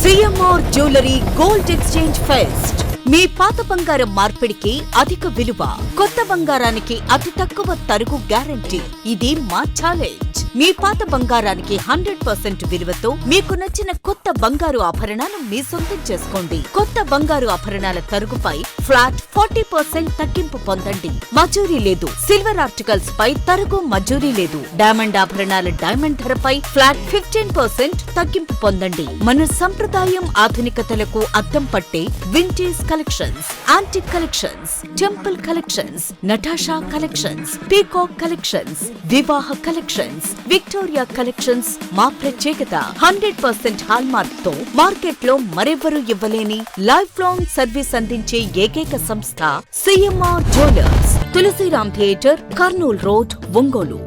CMR jewellery gold exchange fest. మీ పాత బంగారం మార్పిడికి అధిక విలువ, కొత్త బంగారానికి అతి తక్కువ తరుగు గ్యారంటీ. ఇది మా ఛాలెంజ్. మీ పాత బంగారానికి 100% విలువతో మీకు నచ్చిన కొత్త బంగారు ఆభరణాలు మీ సొంతం చేసుకోండి. కొత్త బంగారు ఆభరణాల తరుగుపై ఫ్లాట్ 40% తగ్గింపు పొందండి. మజూరీ లేదు. సిల్వర్ ఆర్టికల్స్ పై తరుగు మజూరీ లేదు. డైమండ్ ఆభరణాల డైమండ్ ధరపై ఫ్లాట్ 15% తగ్గింపు పొందండి. మన సంప్రదాయం ఆధునికతలకు అద్దం పట్టే vintage collections, antique collections, temple collections, Natasha collections, peacock collections, వివాహ కలెక్షన్స్, విక్టోరియా కలెక్షన్స్ మా ప్రత్యేకత. 100% హాల్మార్క్ తో మార్కెట్ లో మరెవ్వరూ ఇవ్వలేని లైఫ్ లాంగ్ సర్వీస్ అందించే ఏకైక సంస్థ CMR jewellers. Tulsiram theatre, Kurnool road, Ongole.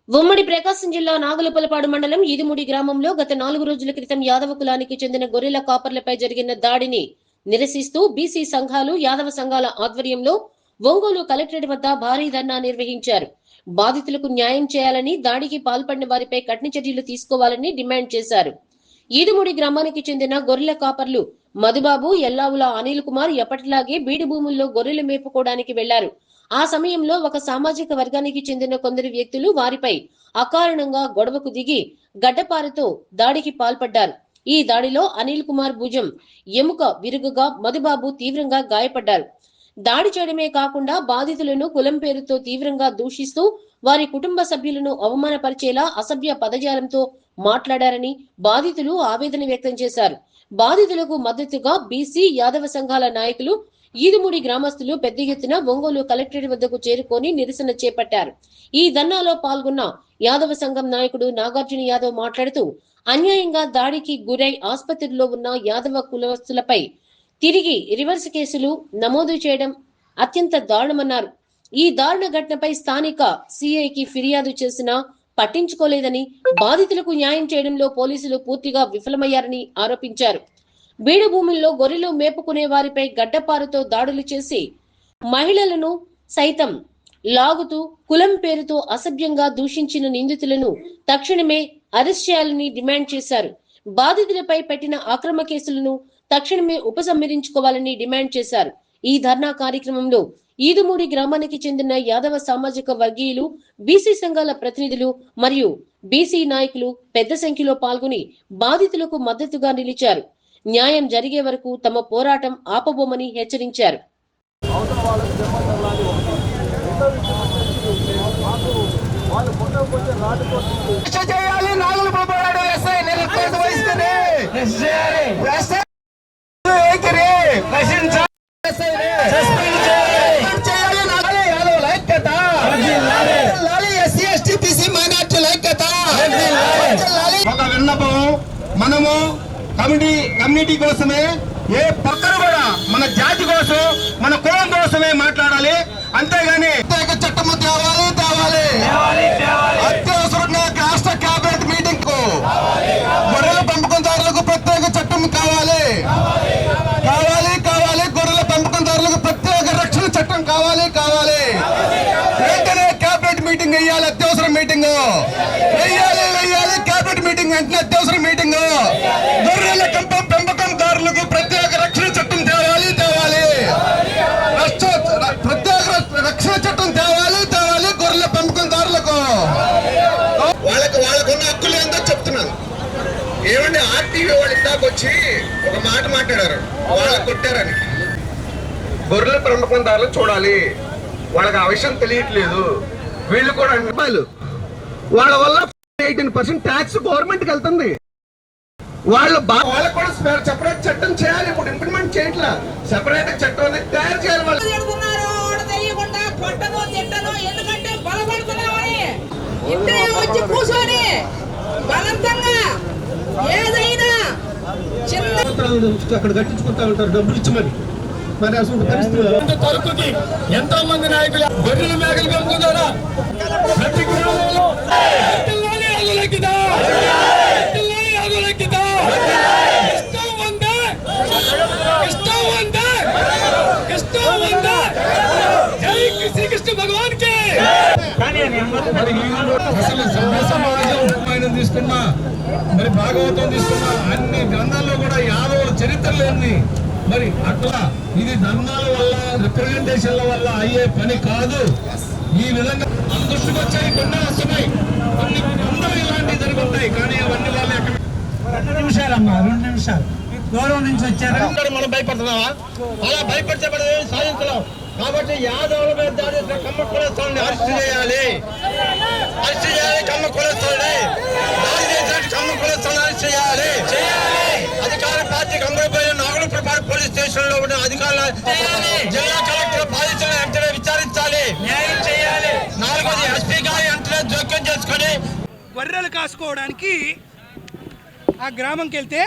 ఉమ్మడి ప్రకాశం జిల్లా నాగులపలపాడు మండలం ఈదుముడి గ్రామంలో గత 4 రోజుల క్రితం యాదవ కులానికి చెందిన గొర్రెల కాపర్లపై జరిగిన దాడిని నిరసిస్తూ బీసీ సంఘాలు, యాదవ సంఘాల ఆధ్వర్యంలో ఒంగోలు కలెక్టరేట్ వద్ద భారీ ధర్నా నిర్వహించారు. బాధితులకు న్యాయం చేయాలని, దాడికి పాల్పడిన వారిపై కఠిన చర్యలు తీసుకోవాలని డిమాండ్ చేశారు. ఈదుముడి గ్రామానికి చెందిన గొర్రెల కాపర్లు మధుబాబు, ఎల్లావుల అనిల్ కుమార్ ఎప్పటిలాగే బీడు భూముల్లో గొర్రెలు మేపుకోవడానికి వెళ్లారు. ఆ సమయంలో ఒక సామాజిక వర్గానికి చెందిన కొందరు వ్యక్తులు వారిపై అకారణంగా గొడవకు దిగి గడ్డపారతో దాడికి పాల్పడ్డారు. ఈ దాడిలో అనిల్ కుమార్ భుజం ఎముక విరుగుగా, మధుబాబు తీవ్రంగా గాయపడ్డారు. దాడి చేయడమే కాకుండా బాధితులను కులం పేరుతో తీవ్రంగా దూషిస్తూ వారి కుటుంబ సభ్యులను అవమానపరిచేలా అసభ్య పదజాలంతో మాట్లాడారని బాధితులు ఆవేదన వ్యక్తం చేశారు. బాధితులకు మద్దతుగా బీసీ, యాదవ సంఘాల నాయకులు, ఈదుముడి గ్రామస్తులు పెద్ద ఎత్తున ఒంగోలు కలెక్టరేట్ వద్దకు చేరుకొని నిరసన చేపట్టారు. ఈ ధర్నాలో పాల్గొన్న యాదవ సంఘం నాయకుడు నాగార్జున యాదవ్ మాట్లాడుతూ, అన్యాయంగా దాడికి గురై ఆసుపత్రిలో ఉన్న యాదవ కులస్తులపై తిరిగి రివర్స్ కేసులు నమోదు చేయడం అత్యంత దారుణమన్నారు. ఈ దారుణ ఘటనపై స్థానిక సిఐకి ఫిర్యాదు చేసినా పట్టించుకోలేదని, బాధితులకు న్యాయం చేయడంలో పోలీసులు పూర్తిగా విఫలమయ్యారని ఆరోపించారు. బీడు భూముల్లో గొర్రెలు మేపుకునే వారిపై గడ్డపారుతో దాడులు చేసి మహిళలను సైతం లాగుతూ కులం పేరుతో అసభ్యంగా దూషించిన నిందితులను తక్షణమే అరెస్ట్ చేయాలని డిమాండ్ చేశారు. బాధితులపై పెట్టిన అక్రమ కేసులను తక్షణమే ఉపసంహరించుకోవాలని డిమాండ్ చేశారు. ఈ ధర్నా కార్యక్రమంలో ఈదుమూడి గ్రామానికి చెందిన యాదవ సామాజిక వర్గీయులు, బీసీ సంఘాల ప్రతినిధులు మరియు బీసీ నాయకులు పెద్ద సంఖ్యలో పాల్గొని బాధితులకు మద్దతుగా నిలిచారు. న్యాయం జరిగే వరకు తమ పోరాటం ఆపబోమని హెచ్చరించారు. ఒక విన్నపం, మనము కమ్యూనిటీ కోసమే, ఏ పక్కన కూడా మన జాతి కోసం, మన కులం కోసమే మాట్లాడాలి. అంతేగాని ప్రత్యేక చట్టము తేవాలి. అత్యవసరంగా రాష్ట్ర కేబినెట్ మీటింగ్ కు గొర్రెల పెంపకందారులకు ప్రత్యేక చట్టం కావాలి. గొర్రెల పెంపకందారులకు ప్రత్యేక రక్షణ చట్టం కావాలి. వెంటనే కేబినెట్ మీటింగ్ వేయాలి. అత్యవసర మీటింగ్ వేయాలి. కేబినెట్ మీటింగ్ వెంటనే అత్యవసర మీటింగ్. గొర్రెల పెంపకందారులకు ప్రత్యేక రక్షణ చట్టం తేవాలి. ప్రత్యేక రక్షణ చట్టం తేవాలి. గొర్రెల పెంపకందారులకు వాళ్ళకున్న హక్కులు ఏందో చెప్తున్నాను. ఏమంటే ఆర్టీవీ వాళ్ళు ఇందాకొచ్చి ఒక మాట మాట్లాడారు, వాళ్ళకు కొట్టారని. గొర్రెల పెంపకందారులు చూడాలి, వాళ్ళకి ఆ విషయం తెలియట్లేదు. వీళ్ళు కూడా రూపాయలు వాళ్ళ వల్ల 18% ట్యాక్స్ గవర్నమెంట్ కి వెళ్తుంది. వాళ్ళకు కూడా సెపరేట్ చట్టం చేయాలి. ఇప్పుడు ఇంప్లిమెంట్ చేయట్లా. సెపరేట్ చట్టం అనేది తయారు చేయాలి. వాళ్ళు అక్కడ కట్టించుకుంటా ఉంటారు డబ్బులు ఇచ్చమని. మరి అసలు పరిస్థితి ఎంతో మంది నాయకులు గొర్రెల మేకలు పెంపుకుంటారా? ప్రతి గ్రామంలో శ్రీకృష్ణ భగవాన్ కి మరి అసలు సభ్య సమాజం తీసుకున్నా, మరి భాగవతం తీసుకున్నా, అన్ని గ్రంథాల్లో కూడా యాదవుల చరిత్ర లేని, మరి అట్లా ఇది ధర్మాల వల్ల రిప్రజెంటేషన్ల వల్ల అయ్యే పని కాదు. ఈ విధంగా దృష్టికి వచ్చాయి, కొన్ని వస్తున్నాయి, కొన్ని అందరూ ఇలాంటివి జరుగుతాయి. కానీ అవన్నీ వాళ్ళు 2 నిమిషాలమ్మా, 2 నిమిషాలు. గౌరవం నుంచి వచ్చారు. మనం భయపడుతున్నావా? అలా భయపడితే సాధించలేం. కాబట్టి యాదవుల మీద దాడి కమ్మ కులస్తుల్ని అరెస్ట్ చేయాలి, అరెస్ట్ చేయాలి. కమ్మ కులస్తుల్ని దాడి చేసినట్టు కమ్మ కులస్తుల్ని అరెస్ట్ చేయాలి. అధికార పార్టీ కమ్మపోయిన నాగులపల్లి పోలీస్ స్టేషన్ లో ఉన్న అధికారులు, జిల్లా కలెక్టర్ బాధితులను వెంటనే విచారించాలి, న్యాయం చేయాలి. 4వది ఎస్పీ గారి వెంటనే జోక్యం చేసుకొని గొర్రెలు కాసుకోవడానికి ఆ గ్రామంకి వెళ్తే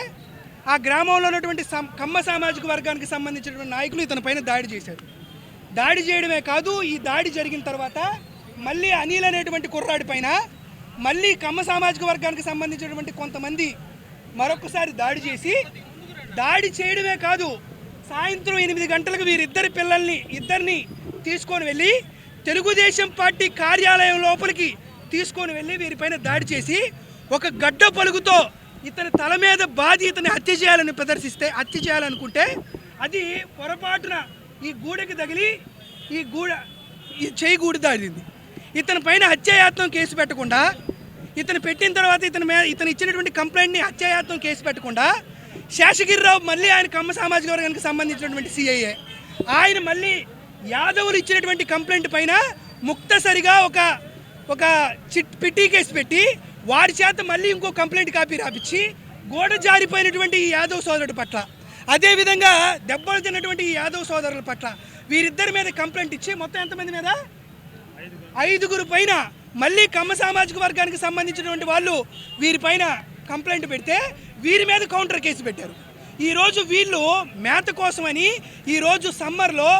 ఆ గ్రామంలో ఉన్నటువంటి కమ్మ సామాజిక వర్గానికి సంబంధించినటువంటి నాయకులు ఇతని పైన దాడి చేశారు. దాడి చేయడమే కాదు, ఈ దాడి జరిగిన తర్వాత మళ్ళీ అనిల్ అనేటువంటి కుర్రాడి పైన మళ్ళీ కమ్మ సామాజిక వర్గానికి సంబంధించినటువంటి కొంతమంది మరొకసారి దాడి చేసి, దాడి చేయడమే కాదు, సాయంత్రం 8 గంటలకు వీరిద్దరి ఇద్దరిని తీసుకొని వెళ్ళి తెలుగుదేశం పార్టీ కార్యాలయం లోపలికి తీసుకొని వెళ్ళి వీరిపైన దాడి చేసి ఒక గడ్డ పలుగుతో ఇతని తల మీద బాధి ఇతని హత్య చేయాలనుకుంటే అది పొరపాటున ఈ గూడకి తగిలి ఈ చెయ్యి గూడి దాడింది. ఇతని పైన హత్యాయత్నం కేసు పెట్టకుండా, ఇతను పెట్టిన తర్వాత ఇతను ఇచ్చినటువంటి కంప్లైంట్ని హత్యాయత్నం కేసు పెట్టకుండా శేషగిరిరావు మళ్ళీ ఆయన కమ్మ సామాజిక వర్గానికి సంబంధించినటువంటి సిఐఏ, ఆయన మళ్ళీ యాదవులు ఇచ్చినటువంటి కంప్లైంట్ పైన ముక్తసరిగా ఒక పిటి కేసు పెట్టి వారి చేత మళ్ళీ ఇంకో కంప్లైంట్ కాపీ రాపించి గోడ జారిపోయినటువంటి ఈ యాదవ్ సోదరుడి పట్ల, అదేవిధంగా దెబ్బలు తిన్నటువంటి ఈ యాదవ్ సోదరుల పట్ల వీరిద్దరి మీద కంప్లైంట్ ఇచ్చి మొత్తం ఎంతమంది మీద 5గురు పైన మళ్ళీ కమ్మ సామాజిక వర్గానికి సంబంధించినటువంటి వాళ్ళు వీరిపైన కంప్లైంట్ పెడితే వీరి మీద కౌంటర్ కేసు పెట్టారు. ఈరోజు వీళ్ళు మేత కోసమని ఈరోజు సమ్మర్లో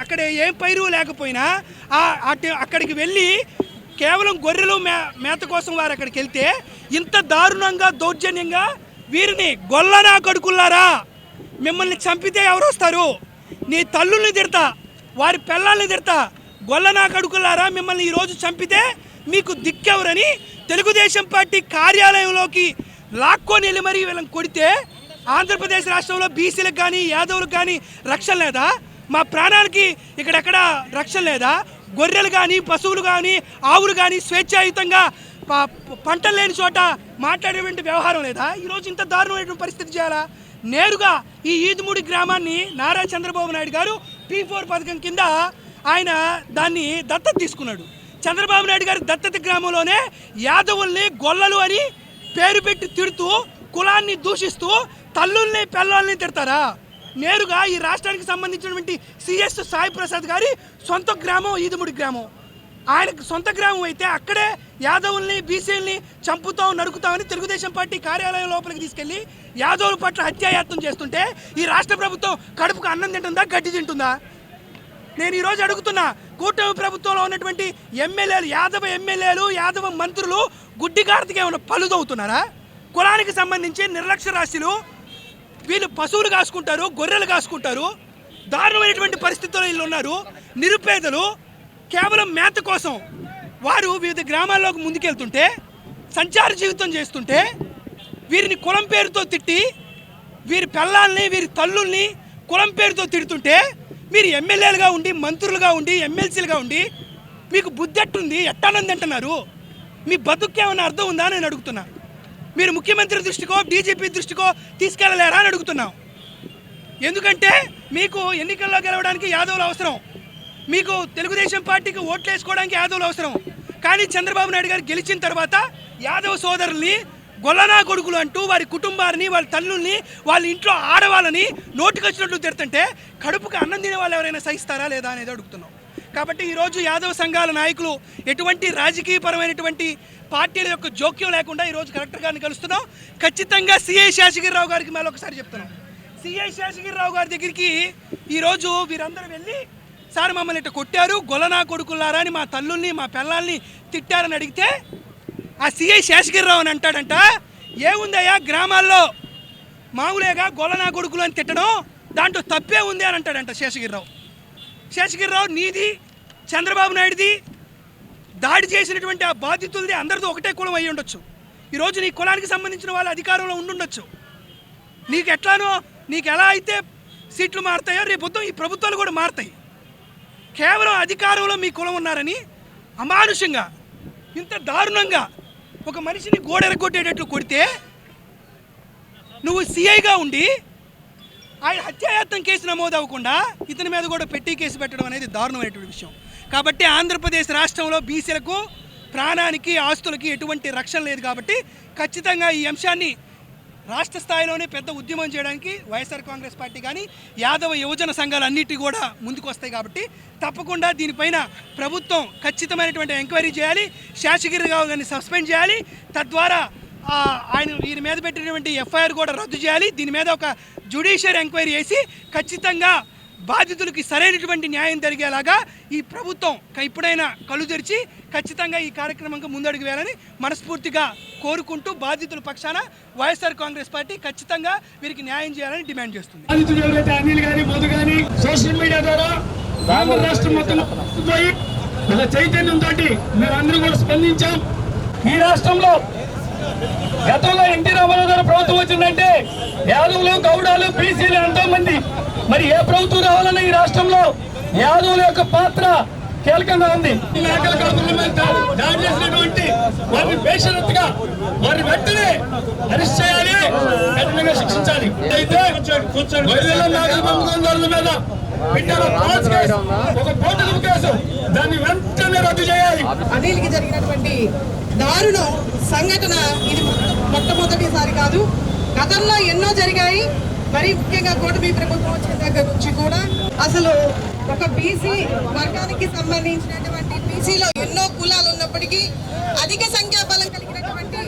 అక్కడ ఏం పైరు లేకపోయినా అక్కడికి వెళ్ళి కేవలం గొర్రెలు మేత కోసం వారు అక్కడికి వెళ్తే ఇంత దారుణంగా దౌర్జన్యంగా వీరిని గొల్లనా కడుకుల్లారా, మిమ్మల్ని చంపితే ఎవరు వస్తారు, నీ తల్లుల్ని తిడతా, వారి పిల్లల్ని తిడతా, గొల్లనా కడుకుల్లారా మిమ్మల్ని ఈరోజు చంపితే మీకు దిక్కెవరని తెలుగుదేశం పార్టీ కార్యాలయంలోకి లాక్కొని వెళ్ళి మరీ వీళ్ళని కొడితే ఆంధ్రప్రదేశ్ రాష్ట్రంలో బీసీలకు కానీ యాదవులకు కానీ రక్షణ లేదా? మా ప్రాణాలకి ఇక్కడెక్కడ రక్షణ లేదా? గొర్రెలు కానీ పశువులు కానీ ఆవులు కానీ స్వేచ్ఛాయుతంగా పంటలు లేని చోట మాట్లాడేటువంటి వ్యవహారం లేదా? ఈరోజు ఇంత దారుణమైనటువంటి పరిస్థితి చేయాలా? నేరుగా ఈ ఈదుమూడి గ్రామాన్ని నారా చంద్రబాబు నాయుడు గారు P4 పథకం కింద ఆయన దాన్ని దత్తత తీసుకున్నాడు. చంద్రబాబు నాయుడు గారి దత్తత గ్రామంలోనే యాదవుల్ని గొల్లలు అని పేరు పెట్టి తిడుతూ, కులాన్ని దూషిస్తూ, తల్లుల్ని పిల్లల్ని తిడతారా? నేరుగా ఈ రాష్ట్రానికి సంబంధించినటువంటి సిఎస్ సాయి ప్రసాద్ గారి సొంత గ్రామం ఈదుమూడి గ్రామం. ఆయనకు సొంత గ్రామం అయితే అక్కడే యాదవుల్ని బీసీల్ని చంపుతాం నరుకుతామని తెలుగుదేశం పార్టీ కార్యాలయం లోపలికి తీసుకెళ్లి యాదవుల పట్ల హత్యాయత్నం చేస్తుంటే ఈ రాష్ట్ర ప్రభుత్వం కడుపుకు అన్నం తింటుందా, గడ్డి తింటుందా? నేను ఈరోజు అడుగుతున్నా, కూటమి ప్రభుత్వంలో ఉన్నటువంటి ఎమ్మెల్యేలు, యాదవ ఎమ్మెల్యేలు, యాదవ మంత్రులు గుడ్డిగార్తికి ఏమైనా పలుదవుతున్నారా? కులానికి సంబంధించి నిర్లక్ష్య రాశులు, వీళ్ళు పశువులు కాసుకుంటారు, గొర్రెలు కాసుకుంటారు, దారుణమైనటువంటి పరిస్థితుల్లో వీళ్ళు ఉన్నారు. నిరుపేదలు కేవలం మేత కోసం వారు వివిధ గ్రామాల్లోకి ముందుకెళ్తుంటే, సంచార జీవితం చేస్తుంటే, వీరిని కులం పేరుతో తిట్టి, వీరి పిల్లల్ని వీరి తల్లుల్ని కులం పేరుతో తిడుతుంటే, మీరు ఎమ్మెల్యేలుగా ఉండి, మంత్రులుగా ఉండి, ఎమ్మెల్సీలుగా ఉండి మీకు బుద్ధి ఎట్టుంది? ఎట్టానంది అంటున్నారు? మీ బతుకేమన్నా అర్థం ఉందా నేను అడుగుతున్నా. మీరు ముఖ్యమంత్రి దృష్టికో డీజీపీ దృష్టికో తీసుకెళ్ళలేరా అని అడుగుతున్నాం. ఎందుకంటే మీకు ఎన్నికల్లో గెలవడానికి యాదవులు అవసరం, మీకు తెలుగుదేశం పార్టీకి ఓట్లు వేసుకోవడానికి యాదవులు అవసరం. కానీ చంద్రబాబు నాయుడు గారు గెలిచిన తర్వాత యాదవ సోదరుల్ని గొల్లనా కొడుకులు అంటూ వారి కుటుంబాన్ని, వాళ్ళ తల్లుల్ని, వాళ్ళ ఇంట్లో ఆడవాళ్ళని నోటికొచ్చినట్లు తిడుతుంటే కడుపుకు అన్నం తినే వాళ్ళు ఎవరైనా సహిస్తారా లేదా అనేది అడుగుతున్నాం. కాబట్టి ఈరోజు యాదవ సంఘాల నాయకులు ఎటువంటి రాజకీయపరమైనటువంటి పార్టీల యొక్క జోక్యం లేకుండా ఈరోజు కలెక్టర్ గారిని కలుస్తున్నాం. ఖచ్చితంగా సిఐ శేషగిరిరావు గారికి మళ్ళీ ఒకసారి చెప్తున్నాం, సిఐ శేషగిరిరావు గారి దగ్గరికి ఈరోజు వీరందరూ వెళ్ళి, సార్ మమ్మల్ని ఇట్లా కొట్టారు, గొల్లనా కొడుకులారా అని మా తల్లుల్ని మా పిల్లల్ని తిట్టారని అడిగితే ఆ సిఐ శేషగిరిరావు అని అంటాడంట, ఏముందయ్యా గ్రామాల్లో మామూలుగా గొల్లనా కొడుకులు అని తిట్టడం, దాంట్లో తప్పే ఉంది అని అంటాడంట శేషగిరిరావు. నీది, చంద్రబాబు నాయుడుది దాడి చేసినటువంటి ఆ బాధితులది అందరితో ఒకటే కులం అయి ఉండొచ్చు. ఈరోజు నీ కులానికి సంబంధించిన వాళ్ళు అధికారంలో ఉండుండొచ్చు. నీకు ఎలా అయితే సీట్లు మారుతాయో రేపొద్దు ఈ ప్రభుత్వాలు కూడా మారుతాయి. కేవలం అధికారంలో మీ కులం ఉన్నారని అమానుషంగా ఇంత దారుణంగా ఒక మనిషిని గోడెరగొట్టేటట్లు కొడితే నువ్వు సిఐగా ఉండి ఆయన హత్యాయత్నం కేసు నమోదు అవ్వకుండా ఇతని మీద కూడా పెట్టి కేసు పెట్టడం అనేది దారుణమైనటువంటి విషయం. కాబట్టి ఆంధ్రప్రదేశ్ రాష్ట్రంలో బీసీలకు ప్రాణానికి ఆస్తులకి ఎటువంటి రక్షణ లేదు. కాబట్టి ఖచ్చితంగా ఈ అంశాన్ని రాష్ట్ర స్థాయిలోనే పెద్ద ఉద్యమం చేయడానికి వైఎస్ఆర్ కాంగ్రెస్ పార్టీ కానీ యాదవ యువజన సంఘాలు అన్నిటి కూడా ముందుకు వస్తాయి. కాబట్టి తప్పకుండా దీనిపైన ప్రభుత్వం ఖచ్చితమైనటువంటి ఎంక్వైరీ చేయాలి. శేషగిరి రావు గారిని సస్పెండ్ చేయాలి. తద్వారా ఈయన మీద పెట్టినటువంటి ఎఫ్ఐఆర్ కూడా రద్దు చేయాలి. దీని మీద ఒక జ్యుడిషియల్ ఎంక్వైరీ చేసి ఖచ్చితంగా బాధితులకి సరైనటువంటి న్యాయం జరిగేలాగా ఈ ప్రభుత్వం ఇప్పుడైనా కళ్ళు తెరిచి ఖచ్చితంగా ఈ కార్యక్రమంగా ముందడుగు వేయాలని మనస్ఫూర్తిగా కోరుకుంటూ బాధితుల పక్షాన వైఎస్ఆర్ కాంగ్రెస్ పార్టీ ఖచ్చితంగా వీరికి న్యాయం చేయాలని డిమాండ్ చేస్తుంది. సోషల్ మీడియా ద్వారా ఆంధ్ర రాష్ట్రం మొత్తం చైతన్యంతో మేమందరూ కూడా స్పందించాం. ఈ రాష్ట్రంలో గతంలో ఎన్టీ రామారావు గారు ప్రభుత్వం వచ్చిందంటే యాదవులు, గౌడాలు, బీసీలు ఎంతో మంది. మరి ఏ ప్రభుత్వం రావాలన్నా ఈ రాష్ట్రంలో యాదవుల యొక్క పాత్ర కీలకంగా ఉంది. దాడి చేసినటువంటి వారిని బేషరత్తుగా వారిని వెంటనే అరెస్ట్ చేయాలి, కఠినంగా శిక్షించాలి. అయితే మీద ఒక పోటీల కేసు దాన్ని వెంటనే రద్దు చేయాలి. అనిల్కి జరిగినటువంటి దారుణ సంఘటన ఇది మొట్టమొదటిసారి కాదు, గతంలో ఎన్నో జరిగాయి. మరి ముఖ్యంగా కూటమి ప్రభుత్వం వచ్చిన దగ్గర నుంచి కూడా అసలు ఒక బీసీ వర్గానికి సంబంధించినటువంటి బీసీలో ఎన్నో కులాలు ఉన్నప్పటికీ అధిక సంఖ్యాబలం కలిగినటువంటి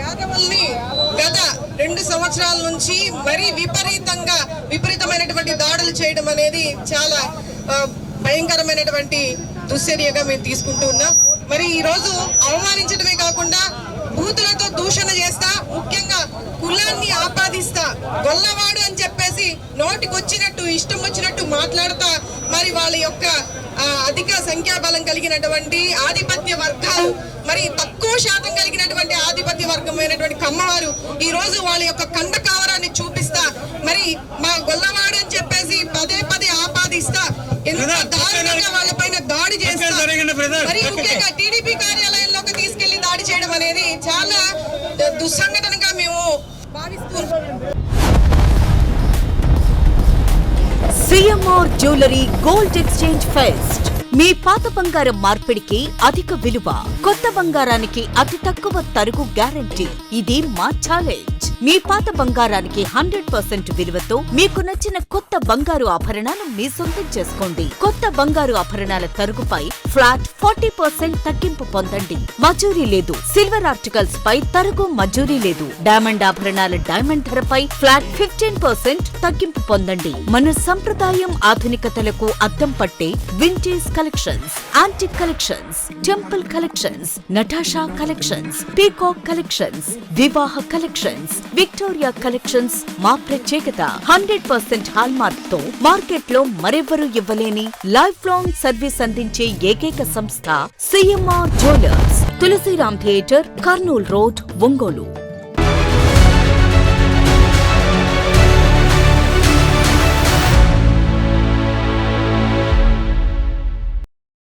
యాదవుల్ని గత 2 సంవత్సరాల నుంచి మరీ విపరీతమైనటువంటి దాడులు చేయడం అనేది చాలా భయంకరమైనటువంటి దుశ్చర్యగా మేము తీసుకుంటూ ఉన్నాం. మరి ఈ రోజు అవమానించడమే కాకుండా బూతులతో దూషణ చేస్తా, ముఖ్యంగా కులాన్ని ఆపాదిస్తా, గొల్లవాడు అని చెప్పేసి నోటికొచ్చినట్టు ఇష్టం వచ్చినట్టు మాట్లాడుతా మరి వాళ్ళ యొక్క అధిక సంఖ్యాబలం కలిగినటువంటి ఆధిపత్య వర్గాలు, మరి తక్కువ శాతం కలిగినటువంటి ఆధిపత్య వర్గమైనటువంటి కమ్మవారు ఈ రోజు వాళ్ళ యొక్క కండకావరాన్ని చూపిస్తా మరి మా గొల్లవాడు అని చెప్పేసి పదే ఆపాదిస్తా ఎంత దారుణంగా వాళ్ళపైన దాడి చేస్తా, మరి ముఖ్యంగా టీడీపీ కార్యాలయంలోకి తీసుకెళ్లి దాడి చేయడం అనేది చాలా దుస్సంఘటనగా మేము భావిస్తున్నాం. CMR jewellery gold exchange fest. మీ పాత బంగారం మార్పిడికి అధిక విలువ, కొత్త బంగారానికి అతి తక్కువ తరుగు గ్యారంటీ. ఇది మా ఛాలెంజ్. మీ పాత బంగారానికి 100% విలువతో మీకు నచ్చిన కొత్త బంగారు ఆభరణాలు మీ సొంతం చేసుకోండి. కొత్త బంగారు ఆభరణాల తరుగుపై ఫ్లాట్ 40% తగ్గింపు పొందండి. మజూరీ లేదు. సిల్వర్ ఆర్టికల్స్ పై తరుగు మజూరీ లేదు. డైమండ్ ఆభరణాల డైమండ్ ధరపై ఫ్లాట్ 15% తగ్గింపు పొందండి. మన సంప్రదాయం ఆధునికతలకు అద్దం పట్టే vintage collections, antique collections, temple collections, Natasha collections, peacock collections, వివాహ కలెక్షన్స్, విక్టోరియా కలెక్షన్స్ మా ప్రత్యేకత. 100% హాల్మార్క్ తో మార్కెట్ లో మరెవ్వరూ ఇవ్వలేని లైఫ్ లాంగ్ సర్వీస్ అందించే ఏకైక సంస్థ CMR jewellers. Tulsiram theatre, Kurnool road, Ongole.